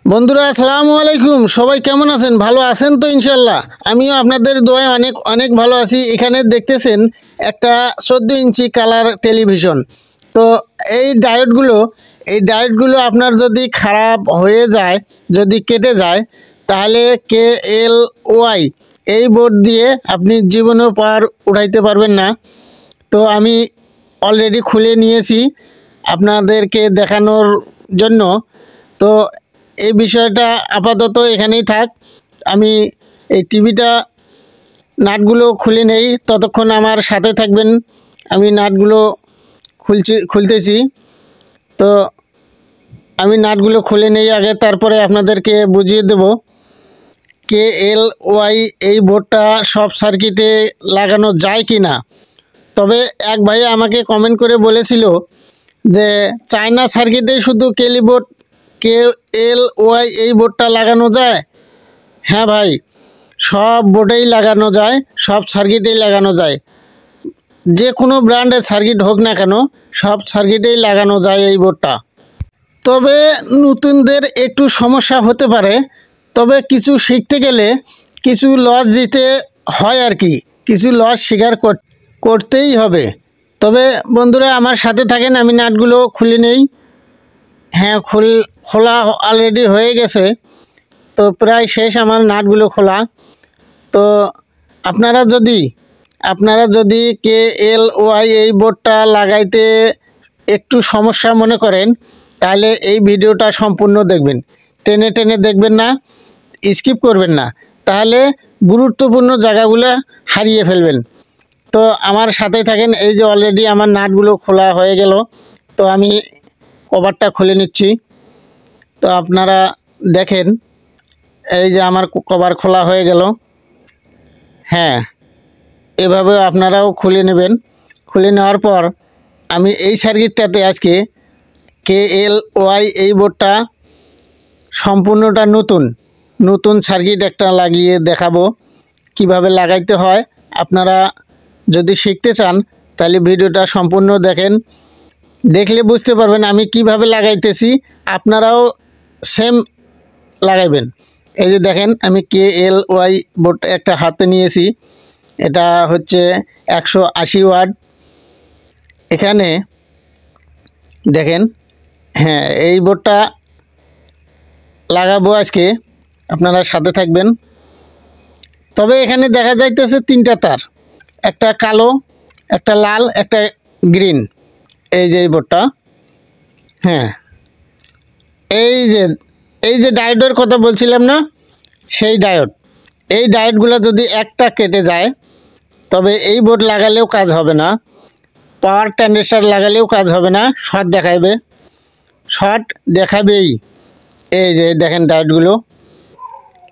বন্ধুরা আসসালামু আলাইকুম। সবাই কেমন আছেন? ভালো আছেন তো? ইনশাল্লাহ আমিও আপনাদের দোয়ায় অনেক অনেক ভালো আছি। এখানে দেখতেছেন একটা 14 ইঞ্চি কালার টেলিভিশন। তো এই ডায়োডগুলো আপনার যদি খারাপ হয়ে যায়, যদি কেটে যায়, তাহলে kLY এই বোর্ড দিয়ে আপনি জীবনেও পার উঠাইতে পারবেন না। তো আমি অলরেডি খুলে নিয়েছি আপনাদেরকে দেখানোর জন্য। তো এই বিষয়টা আপাতত এখানেই থাক। আমি এই টিভিটা নাটগুলো খুলে নেই, ততক্ষণ আমার সাথে থাকবেন। আমি নাটগুলো খুলতেছি। তো আমি নাটগুলো খুলে নেই আগে, তারপরে আপনাদেরকে বুঝিয়ে দেব kLY এই বোর্ডটা সব সার্কিটে লাগানো যায় কি না। তবে এক ভাই আমাকে কমেন্ট করে বলেছিল যে চায়না সার্কিটেই শুধু kLY এই বোর্ডটা লাগানো যায়। হ্যাঁ ভাই, সব বোর্ডেই লাগানো যায়, সব সার্কিটেই লাগানো যায়। যে কোনো ব্র্যান্ডের সার্কিট হোক না কেন, সব সার্কিটেই লাগানো যায় এই বোর্ডটা। তবে নতুনদের একটু সমস্যা হতে পারে, তবে কিছু শিখতে গেলে কিছু লস দিতে হয় আর কি, কিছু লস স্বীকার করতেই হবে। তবে বন্ধুরা আমার সাথে থাকেন, আমি নাটগুলো খুলে নেই। হ্যাঁ, খোলা অলরেডি হয়ে গেছে। তো প্রায় শেষ আমার নাটগুলো খোলা। তো আপনারা যদি kLY এই বোর্ডটা লাগাইতে একটু সমস্যা মনে করেন, তাহলে এই ভিডিওটা সম্পূর্ণ দেখবেন, টেনে টেনে দেখবেন না, স্কিপ করবেন না, তাহলে গুরুত্বপূর্ণ জায়গাগুলো হারিয়ে ফেলবেন। তো আমার সাথে থাকেন। এই যে অলরেডি আমার নাটগুলো খোলা হয়ে গেল। তো আমি কভারটা খুলে নিচ্ছি। তো আপনারা দেখেন, এই যে আমার কভার খোলা হয়ে গেল। হ্যাঁ, এভাবে আপনারাও খুলে নেবেন। খুলে নেওয়ার পর আমি এই সার্কিটটাতে আজকে kLY এই বোর্ডটা সম্পূর্ণটা নতুন সার্কিট একটা লাগিয়ে দেখাবো কিভাবে লাগাইতে হয়। আপনারা যদি শিখতে চান তাহলে ভিডিওটা সম্পূর্ণ দেখেন, দেখলে বুঝতে পারবেন আমি কিভাবে লাগাইতেছি, আপনারাও সেম লাগাইবেন। এই যে দেখেন, আমি kLY বোর্ড একটা হাতে নিয়েছি। এটা হচ্ছে 180 ওয়াট। এখানে দেখেন, হ্যাঁ, এই বোর্ডটা লাগাবো আজকে, আপনারা সাথে থাকবেন। তবে এখানে দেখা যাইতেছে 3টা তার, একটা কালো, একটা লাল, একটা গ্রিন। এই যে এই বোর্ডটা, হ্যাঁ, এই যে ডায়োডের কথা বলছিলাম না, সেই এই ডায়োডগুলো যদি একটা কেটে যায়, তবে এই বোর্ড লাগালেও কাজ হবে না, পাওয়ার ট্রানজিস্টার লাগালেও কাজ হবে না, শর্ট দেখাবেই। এই যে দেখেন ডায়োডগুলো,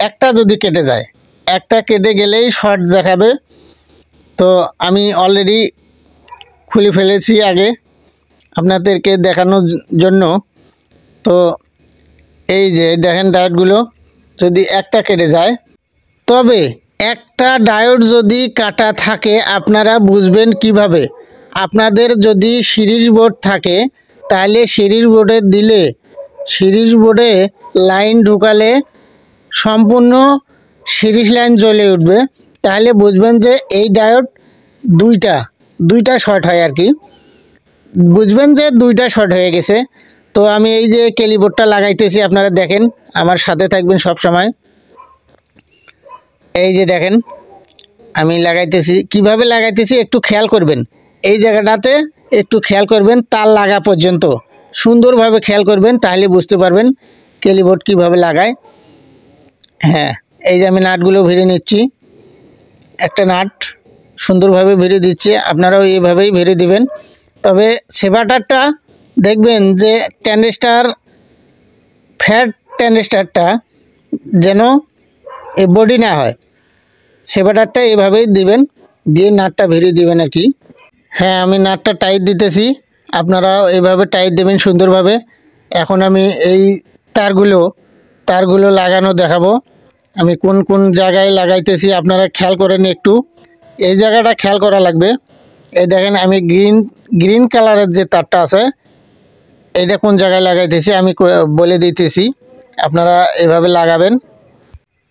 একটা যদি কেটে যায়, একটা কেটে গেলেই শর্ট দেখাবে। তো আমি অলরেডি খুলে ফেলেছি আগে আপনাদেরকে দেখানোর জন্য। তো এই যে দেখেন ডায়োডগুলো যদি একটা কেটে যায়, তবে একটা ডায়োড যদি কাটা থাকে আপনারা বুঝবেন কিভাবে। আপনাদের যদি সিরিজ বোর্ড থাকে তাহলে সিরিজ বোর্ডে লাইন ঢুকালে সম্পূর্ণ সিরিজ লাইন জ্বলে উঠবে, তাহলে বুঝবেন যে এই ডায়োড দুইটা শর্ট হয় আর কি, বুঝবেন যে দুইটা শর্ট হয়ে গেছে। তো আমি এই যে কেলি বোর্ডটা লাগাইতেছি, আপনারা দেখেন, আমার সাথে থাকবেন সব সময়। এই যে দেখেন আমি লাগাইতেছি, কিভাবে লাগাইতেছি একটু খেয়াল করবেন। এই জায়গাটাতে একটু খেয়াল করবেন, তার লাগা পর্যন্ত সুন্দরভাবে খেয়াল করবেন, তাহলে বুঝতে পারবেন কেলি বোর্ড কীভাবে লাগায়। হ্যাঁ, এই যে আমি নাটগুলো ভেড়ে নিচ্ছি, একটা নাট সুন্দরভাবে ভেড়ে দিচ্ছে, আপনারাও এইভাবেই ভেড়ে দিবেন। তবে সেবাটারটা দেখবেন যে ফ্যাট ট্রানজিস্টারটা যেন এই বডি না হয়, সেবাটারটা এভাবেই দিবেন, দিয়ে নাটটা ভেড়ে দিবেন আর কি। হ্যাঁ, আমি নাটটা টাইট দিতেছি, আপনারাও এইভাবে টাইট দেবেন সুন্দরভাবে। এখন আমি এই তারগুলো লাগানো দেখাবো, আমি কোন কোন জায়গায় লাগাইতেছি আপনারা খেয়াল করেন একটু, এই জায়গাটা খেয়াল করা লাগবে। এই দেখেন আমি গ্রিন কালারের যে তারটা আছে, এটা কোন জায়গায় লাগাইতেছি আমি বলে দিতেছি, আপনারা এভাবে লাগাবেন।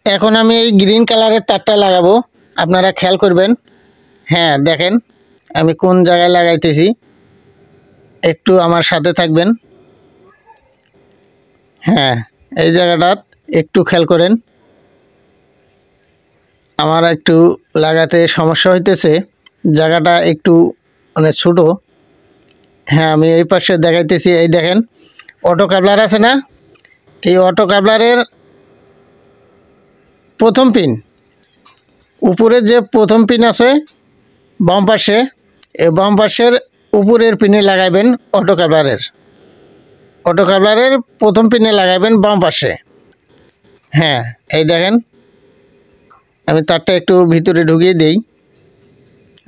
এখন আমি এই গ্রিন কালারের তারটা লাগাবো, আপনারা খেয়াল করবেন। হ্যাঁ দেখেন আমি কোন জায়গায় লাগাইতেছি, একটু আমার সাথে থাকবেন। হ্যাঁ এই জায়গাটা একটু খেয়াল করেন, আমার একটু লাগাতে সমস্যা হইতেছে, জায়গাটা একটু মানে ছোটো। হ্যাঁ আমি এই পাশে দেখাইতেছি, এই দেখেন অটো কাবলার আছে না, এই অটো কাবলারের প্রথম পিন, উপরে যে প্রথম পিন আছে বাম পাশে, এই বাম পাশের উপরের পিনে লাগাইবেন অটো কাবলারের, অটো কাবলারের প্রথম পিনে লাগাইবেন বাম পাশে। হ্যাঁ এই দেখেন আমি তারটা একটু ভিতরে ঢুকিয়ে দেই,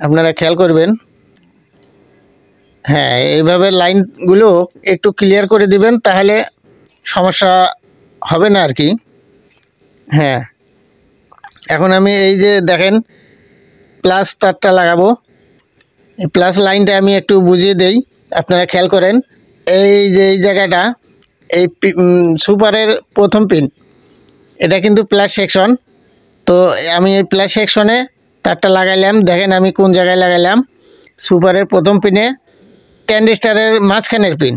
আপনারা খেয়াল করবেন। হ্যাঁ এইভাবে লাইনগুলো একটু ক্লিয়ার করে দিবেন, তাহলে সমস্যা হবে না আর কি। হ্যাঁ এখন আমি এই যে দেখেন প্লাস তারটা লাগাবো, এই প্লাস লাইনটা আমি একটু বুঝিয়ে দেই, আপনারা খেয়াল করেন। এই যে এই জায়গাটা, এই সুপারের প্রথম পিন, এটা কিন্তু প্লাস সেকশন। তো আমি এই প্লাস সেকশনে তারটা লাগাইলাম, দেখেন আমি কোন জায়গায় লাগাইলাম, সুপারের প্রথম পিনে ট্রানজিস্টারের মাঝখানের পিন,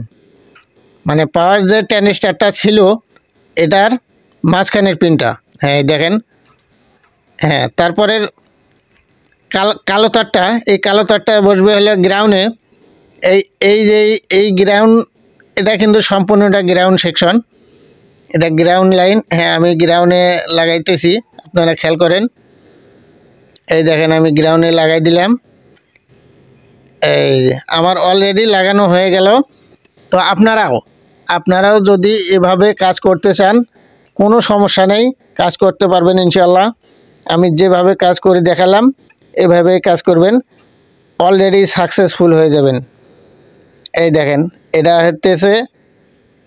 মানে পাওয়ার যে ট্রানজিস্টারটা ছিল এটার মাঝখানের পিনটা। হ্যাঁ দেখেন। হ্যাঁ তারপরের কালো তারটা, এই কালো তারটা বসবে হলো গ্রাউন্ডে। এই এই যে এই গ্রাউন্ড, এটা কিন্তু সম্পূর্ণটা গ্রাউন্ড সেকশন, এটা গ্রাউন্ড লাইন। হ্যাঁ আমি গ্রাউন্ডে লাগাইতেছি, আপনারা খেয়াল করেন। এই দেখেন আমি গ্রাউন্ডে লাগাই দিলাম, এই আমার অলরেডি লাগানো হয়ে গেল। তো আপনারাও যদি এভাবে কাজ করতে চান কোনো সমস্যা নেই, কাজ করতে পারবেন ইনশাল্লাহ। আমি যেভাবে কাজ করে দেখালাম এভাবে কাজ করবেন, অলরেডি সাকসেসফুল হয়ে যাবেন। এই দেখেন এটা হচ্ছে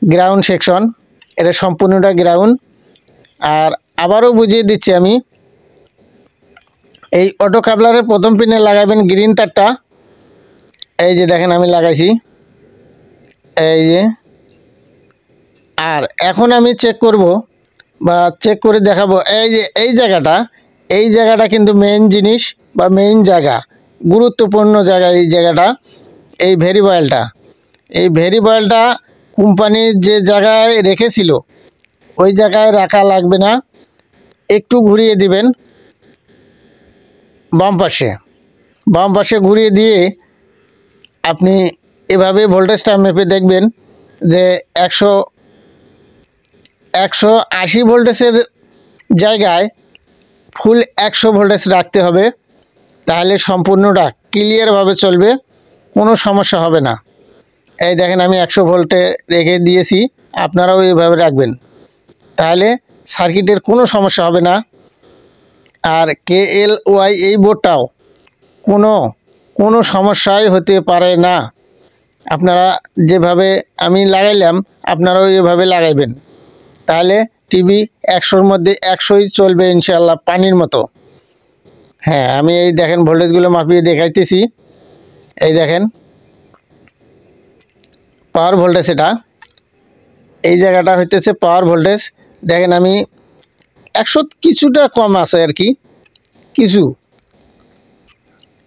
গ্রাউন্ড সেকশন, এটা সম্পূর্ণটা গ্রাউন্ড। আর আবারও বুঝিয়ে দিচ্ছি আমি, এই অটো কাবলারের প্রথম পিনে লাগাবেন গ্রিন তারটা, এই যে দেখেন আমি লাগাইছি, এই যে। আর এখন আমি চেক করব বা চেক করে দেখাবো, এই যে এই জায়গাটা কিন্তু মেইন জিনিস বা মেইন জায়গা, গুরুত্বপূর্ণ জায়গা এই জায়গাটা, এই ভেরিয়েবলটা কোম্পানি যে জায়গায় রেখেছিল ওই জায়গায় রাখা লাগবে না, একটু ঘুরিয়ে দিবেন বাম পাশে ঘুরিয়ে দিয়ে আপনি এভাবে ভোল্টেজটা মেপে দেখবেন যে 180 ভোল্টেজের জায়গায় ফুল 100 ভোল্টেজ রাখতে হবে, তাহলে সম্পূর্ণটা ক্লিয়ারভাবে চলবে, কোনো সমস্যা হবে না। এই দেখেন আমি 100 ভোল্টে রেখে দিয়েছি, আপনারাও এইভাবে রাখবেন, তাহলে সার্কিটের কোনো সমস্যা হবে না। আর kLY এই বোর্ডটাও কোনো সমস্যাই হতে পারে না। আপনারা যেভাবে আমি লাগাইলাম আপনারাও এভাবে লাগাইবেন, তাহলে টিভি 100-র মধ্যে 100ই চলবে ইনশাআল্লাহ, পানির মতো। হ্যাঁ আমি এই দেখেন ভোল্টেজগুলো মাপিয়ে দেখাইতেছি, এই দেখেন পাওয়ার ভোল্টেজ, এটা এই জায়গাটা হইতেছে পাওয়ার ভোল্টেজ। দেখেন আমি 100 কিছুটা কম আছে আর কি, কিছু,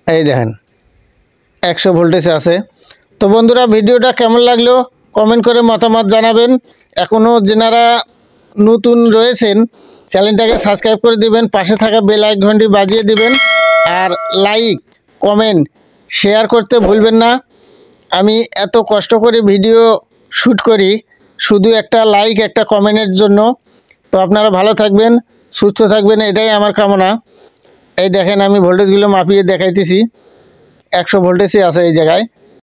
এই দেখেন 100 ভোল্টেজে আছে। তো বন্ধুরা ভিডিওটা কেমন লাগলো কমেন্ট করে মতামত জানাবেন। এখনও যেনারা নতুন রয়েছেন চ্যানেলটাকে সাবস্ক্রাইব করে দিবেন, পাশে থাকা বেল আইকনটি বাজিয়ে দিবেন, আর লাইক কমেন্ট শেয়ার করতে ভুলবেন না। আমি এত কষ্ট করে ভিডিও শ্যুট করি শুধু একটা লাইক একটা কমেন্টের জন্য। তো আপনারা ভালো থাকবেন, সুস্থ থাকবেন, এটাই আমার কামনা। এই দেখেন আমি ভোল্টেজগুলো মাপিয়ে দেখাইতেছি, 100 ভোল্টেজই আছে এই জায়গায়।